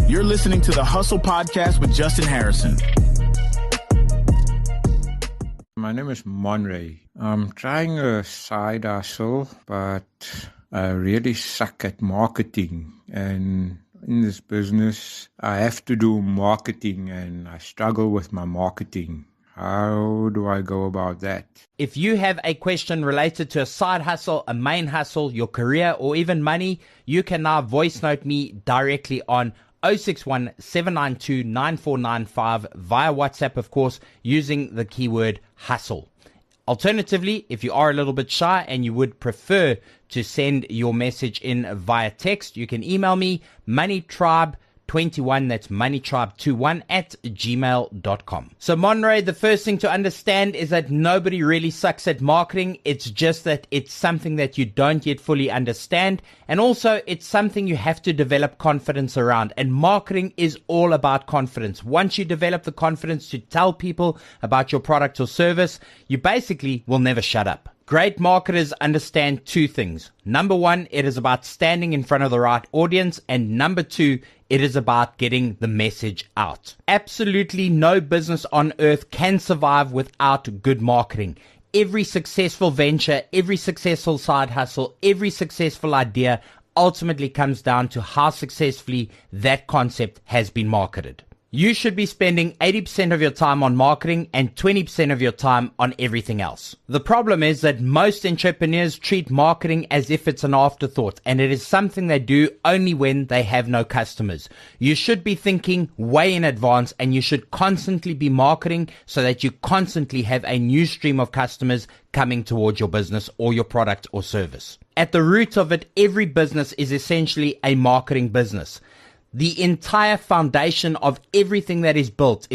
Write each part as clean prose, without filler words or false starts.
You're listening to the Hustle Podcast with Justin Harrison. My name is Monray. I'm trying a side hustle, but I really suck at marketing. And in this business, I have to do marketing and I struggle with my marketing. How do I go about that? If you have a question related to a side hustle, a main hustle, your career, or even money, you can now voice note me directly on 061 792 9495 via WhatsApp, of course, using the keyword hustle. Alternatively, if you are a little bit shy and you would prefer to send your message in via text, you can email me moneytribe21, that's moneytribe21 @gmail.com. So Monray, the first thing to understand is that nobody really sucks at marketing. It's just that it's something that you don't yet fully understand. And also it's something you have to develop confidence around. And marketing is all about confidence. Once you develop the confidence to tell people about your product or service, you basically will never shut up. Great marketers understand two things. Number one, it is about standing in front of the right audience. And number two, it is about getting the message out. Absolutely no business on earth can survive without good marketing. Every successful venture, every successful side hustle, every successful idea ultimately comes down to how successfully that concept has been marketed. You should be spending 80% of your time on marketing and 20% of your time on everything else. The problem is that most entrepreneurs treat marketing as if it's an afterthought, and it is something they do only when they have no customers. You should be thinking way in advance, and you should constantly be marketing so that you constantly have a new stream of customers coming towards your business or your product or service. At the root of it, every business is essentially a marketing business. The entire foundation of everything that is built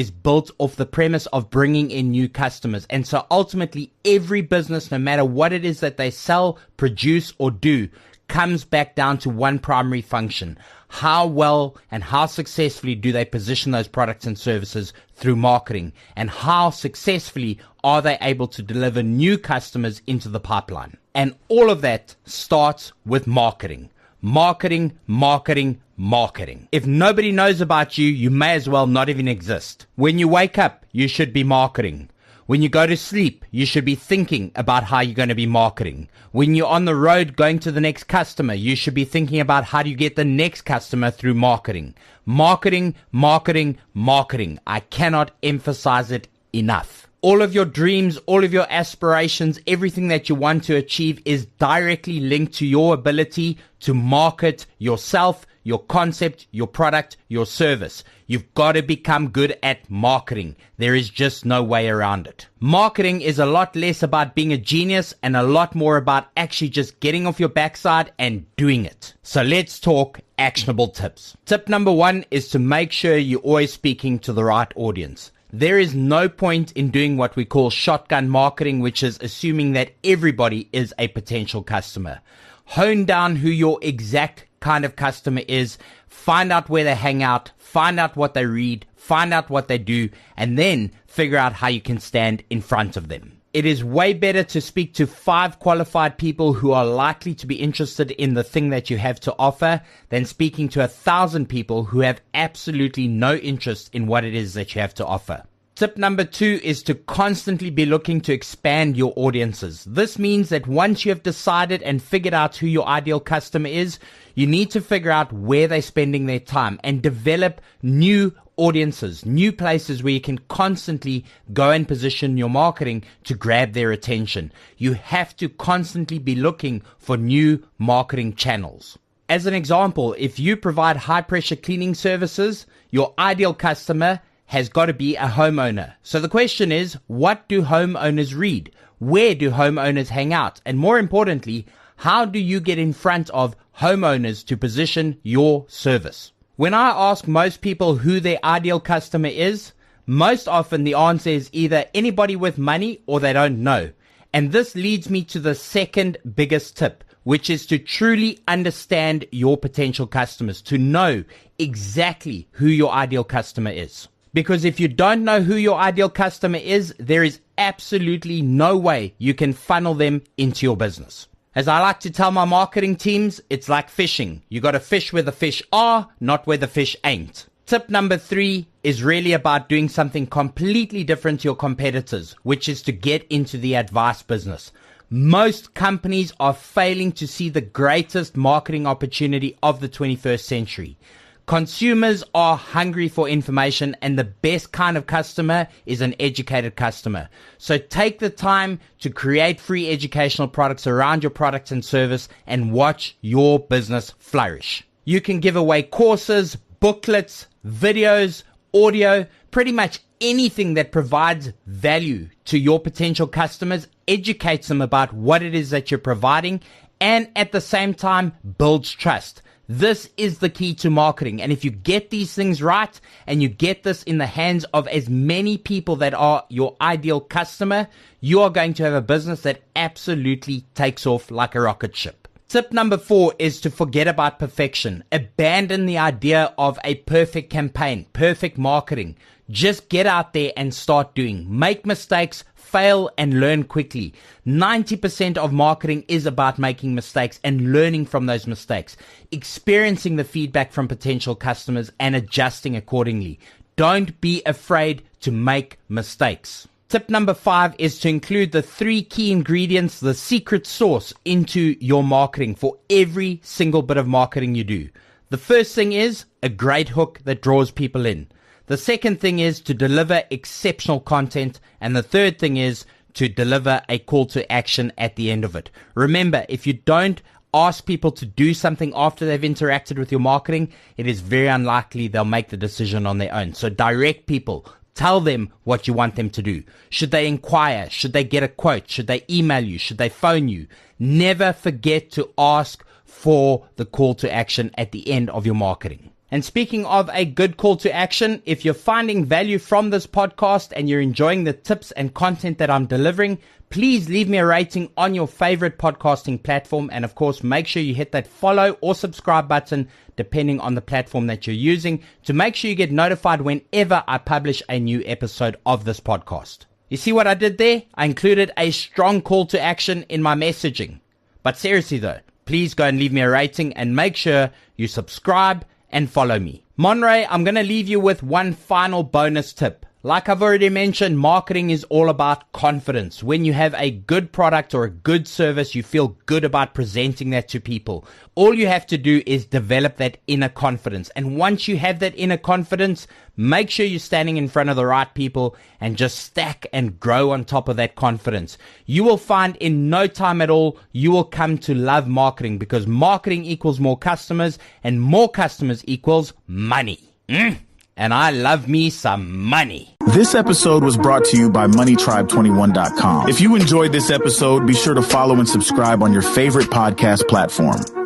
off the premise of bringing in new customers. And so ultimately every business, no matter what it is that they sell, produce, or do, comes back down to one primary function. How well and how successfully do they position those products and services through marketing? And how successfully are they able to deliver new customers into the pipeline? And all of that starts with marketing. Marketing, marketing, marketing. If nobody knows about you, you may as well not even exist. When you wake up, you should be marketing. When you go to sleep, you should be thinking about how you're going to be marketing. When you're on the road going to the next customer, you should be thinking about how do you get the next customer through marketing. Marketing, marketing, marketing. I cannot emphasize it enough. All of your dreams, all of your aspirations, everything that you want to achieve is directly linked to your ability to market yourself, your concept, your product, your service. You've got to become good at marketing. There is just no way around it. Marketing is a lot less about being a genius and a lot more about actually just getting off your backside and doing it. So let's talk actionable tips. Tip number one is to make sure you're always speaking to the right audience. There is no point in doing what we call shotgun marketing, which is assuming that everybody is a potential customer. Hone down who your exact kind of customer is, find out where they hang out, find out what they read, find out what they do, and then figure out how you can stand in front of them. It is way better to speak to 5 qualified people who are likely to be interested in the thing that you have to offer than speaking to 1,000 people who have absolutely no interest in what it is that you have to offer. Tip number 2 is to constantly be looking to expand your audiences. This means that once you have decided and figured out who your ideal customer is, you need to figure out where they're spending their time and develop new audiences, new places where you can constantly go and position your marketing to grab their attention. You have to constantly be looking for new marketing channels. As an example, if you provide high pressure cleaning services, your ideal customer has got to be a homeowner. So the question is, what do homeowners read? Where do homeowners hang out? And more importantly, how do you get in front of homeowners to position your service? When I ask most people who their ideal customer is, most often the answer is either anybody with money or they don't know. And this leads me to the second biggest tip, which is to truly understand your potential customers, to know exactly who your ideal customer is. Because if you don't know who your ideal customer is, there is absolutely no way you can funnel them into your business. As I like to tell my marketing teams, it's like fishing. You got to fish where the fish are, not where the fish ain't. Tip number 3 is really about doing something completely different to your competitors, which is to get into the advice business. Most companies are failing to see the greatest marketing opportunity of the 21st century. Consumers are hungry for information, and the best kind of customer is an educated customer. So take the time to create free educational products around your products and service and watch your business flourish. You can give away courses, booklets, videos, audio, pretty much anything that provides value to your potential customers, educates them about what it is that you're providing, and at the same time builds trust. This is the key to marketing. And if you get these things right and you get this in the hands of as many people that are your ideal customer, you are going to have a business that absolutely takes off like a rocket ship. Tip number 4 is to forget about perfection. Abandon the idea of a perfect campaign, perfect marketing. Just get out there and start doing. Make mistakes, fail, and learn quickly. 90% of marketing is about making mistakes and learning from those mistakes, experiencing the feedback from potential customers and adjusting accordingly. Don't be afraid to make mistakes. Tip number 5 is to include the 3 key ingredients, the secret sauce, into your marketing for every single bit of marketing you do. The first thing is a great hook that draws people in. The second thing is to deliver exceptional content. And the third thing is to deliver a call to action at the end of it. Remember, if you don't ask people to do something after they've interacted with your marketing, it is very unlikely they'll make the decision on their own. So direct people. Tell them what you want them to do. Should they inquire? Should they get a quote? Should they email you? Should they phone you? Never forget to ask for the call to action at the end of your marketing. And speaking of a good call to action, if you're finding value from this podcast and you're enjoying the tips and content that I'm delivering, please leave me a rating on your favorite podcasting platform. And of course, make sure you hit that follow or subscribe button, depending on the platform that you're using, to make sure you get notified whenever I publish a new episode of this podcast. You see what I did there? I included a strong call to action in my messaging. But seriously though, please go and leave me a rating and make sure you subscribe and follow me. Monray, I'm going to leave you with one final bonus tip. Like I've already mentioned, marketing is all about confidence. When you have a good product or a good service, you feel good about presenting that to people. All you have to do is develop that inner confidence. And once you have that inner confidence, make sure you're standing in front of the right people and just stack and grow on top of that confidence. You will find in no time at all, you will come to love marketing, because marketing equals more customers and more customers equals money. And I love me some money. This episode was brought to you by MoneyTribe21.com. If you enjoyed this episode, be sure to follow and subscribe on your favorite podcast platform.